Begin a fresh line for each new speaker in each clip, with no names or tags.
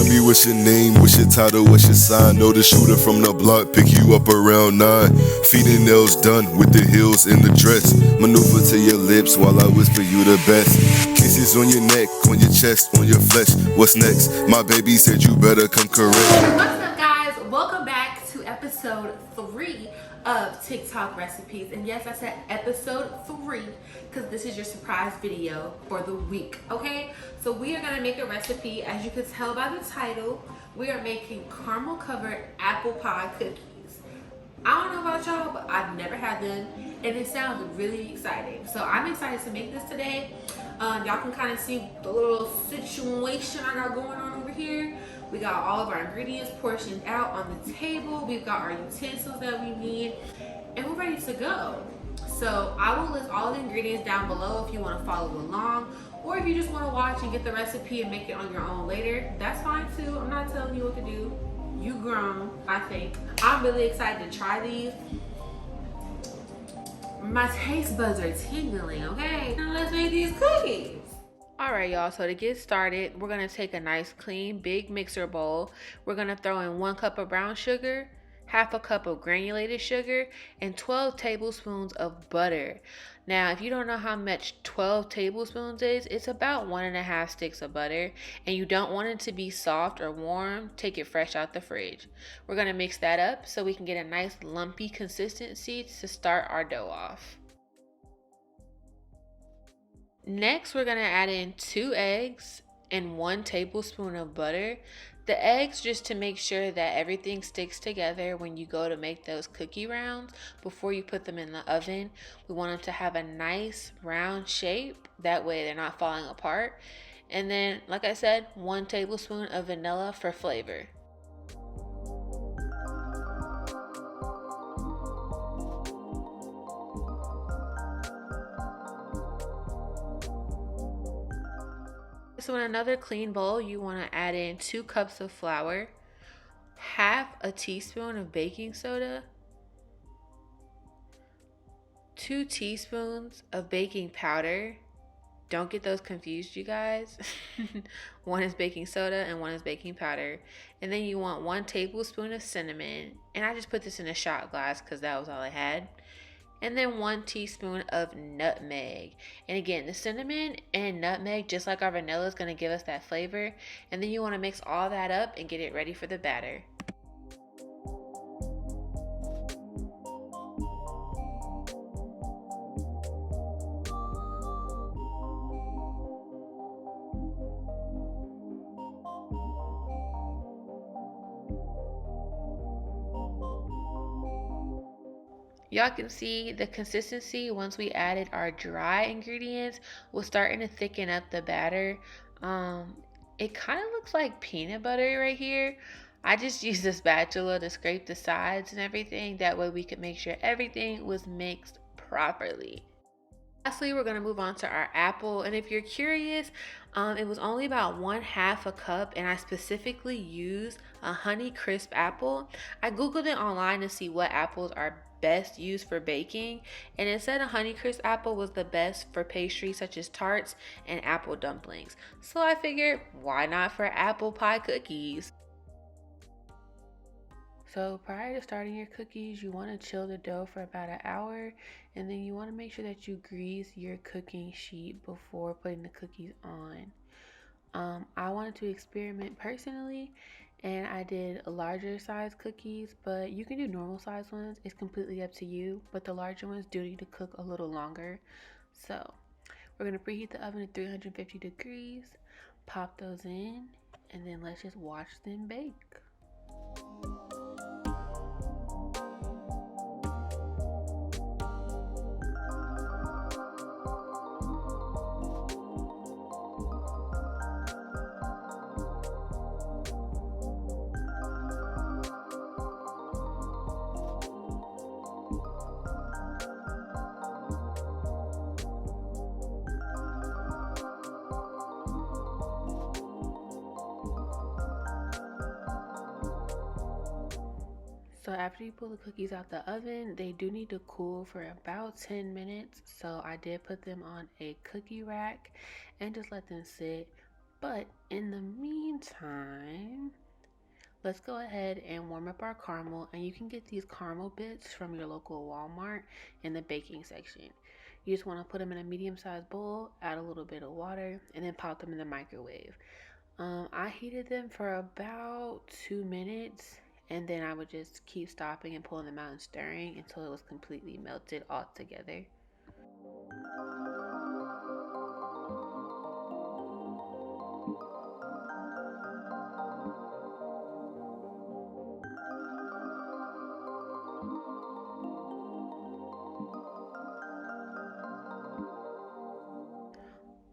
me what's your name, what's your title, what's your sign. Know the shooter from the block, pick you up around 9. Feet and nails done with the heels in the dress. Maneuver to your lips while I whisper you the best. Kisses on your neck, on your chest, on your flesh. What's next? My baby said you better come correct.
What's up, guys? Welcome back to episode 3 of TikTok recipes. And yes, I said episode 3 because this is your surprise video for the week, okay? So we are gonna make a recipe. As you can tell by the title, we are making caramel covered apple pie cookies. I don't know about y'all, but I've never had them, and it sounds really exciting. So I'm excited to make this today. Y'all can kind of see the little situation I got going on over here. We got all of our ingredients portioned out on the table. We've got our utensils that we need, and we're ready to go. So I will list all the ingredients down below if you want to follow along, or if you just want to watch and get the recipe and make it on your own later, that's fine too. I'm not telling you what to do. You grown, I think. I'm really excited to try these. My taste buds are tingling, okay? Now let's make these cookies. All right, y'all, so to get started, we're gonna take a nice clean big mixer bowl. We're gonna throw in 1 cup of brown sugar, half a cup of granulated sugar, and 12 tablespoons of butter. Now, if you don't know how much 12 tablespoons is, it's about 1.5 sticks of butter, and you don't want it to be soft or warm. Take it fresh out the fridge. We're gonna mix that up so we can get a nice lumpy consistency to start our dough off. Next, we're gonna add in 2 eggs and 1 tablespoon of butter. The eggs just to make sure that everything sticks together when you go to make those cookie rounds before you put them in the oven. We want them to have a nice round shape. That way they're not falling apart. And then, like I said, 1 tablespoon of vanilla for flavor. So in another clean bowl, you want to add in 2 cups of flour, half a teaspoon of baking soda, 2 teaspoons of baking powder. Don't get those confused, you guys. 1 is baking soda and 1 is baking powder. And then you want 1 tablespoon of cinnamon. And I just put this in a shot glass because that was all I had. And then 1 teaspoon of nutmeg. And again, the cinnamon and nutmeg, just like our vanilla, is going to give us that flavor. And then you want to mix all that up and get it ready for the batter. Y'all can see the consistency once we added our dry ingredients was starting to thicken up the batter. It kind of looks like peanut butter right here. I just used a spatula to scrape the sides and everything. That way we could make sure everything was mixed properly. Lastly, we're going to move on to our apple. And if you're curious, it was only about 1/2 a cup, and I specifically used a honeycrisp apple. I googled it online to see what apples are best used for baking, and it said a honeycrisp apple was the best for pastries such as tarts and apple dumplings. So I figured, why not for apple pie cookies? So prior to starting your cookies, you want to chill the dough for about an hour, and then you want to make sure that you grease your cooking sheet before putting the cookies on. I wanted to experiment personally, and I did larger size cookies, but you can do normal size ones. It's completely up to you, but the larger ones do need to cook a little longer. So we're going to preheat the oven at 350 degrees, pop those in, and then let's just watch them bake. So after you pull the cookies out the oven, they do need to cool for about 10 minutes. So I did put them on a cookie rack and just let them sit. But in the meantime, let's go ahead and warm up our caramel. And you can get these caramel bits from your local Walmart in the baking section. You just want to put them in a medium-sized bowl, add a little bit of water, and then pop them in the microwave. I heated them for about 2 minutes, and then I would just keep stopping and pulling them out and stirring until it was completely melted all together.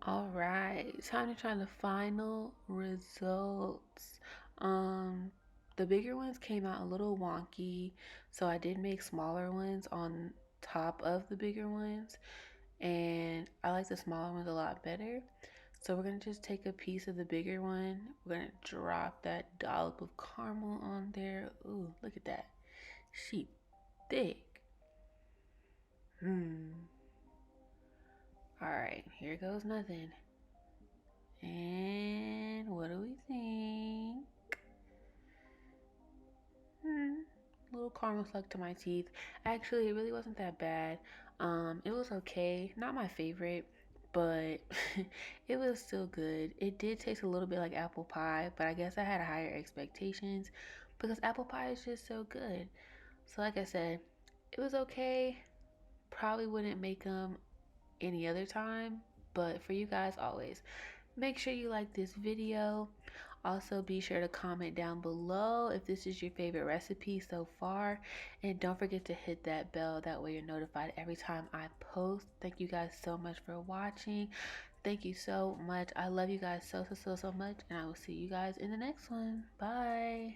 All right, time to try the final results. The bigger ones came out a little wonky, so I did make smaller ones on top of the bigger ones, and I like the smaller ones a lot better. So we're gonna just take a piece of the bigger one. We're gonna drop that dollop of caramel on there. Ooh, look at that. She thick. All right, here goes nothing. And what do we think? Little caramel stuck to my teeth. Actually, it really wasn't that bad. It was okay. Not my favorite, but it was still good. It did taste a little bit like apple pie, but I guess I had higher expectations because apple pie is just so good. So like I said, it was okay. Probably wouldn't make them any other time, but for you guys, always. Make sure you like this video. Also, be sure to comment down below if this is your favorite recipe so far. And don't forget to hit that bell. That way you're notified every time I post. Thank you guys so much for watching. Thank you so much. I love you guys so much. And I will see you guys in the next one. Bye.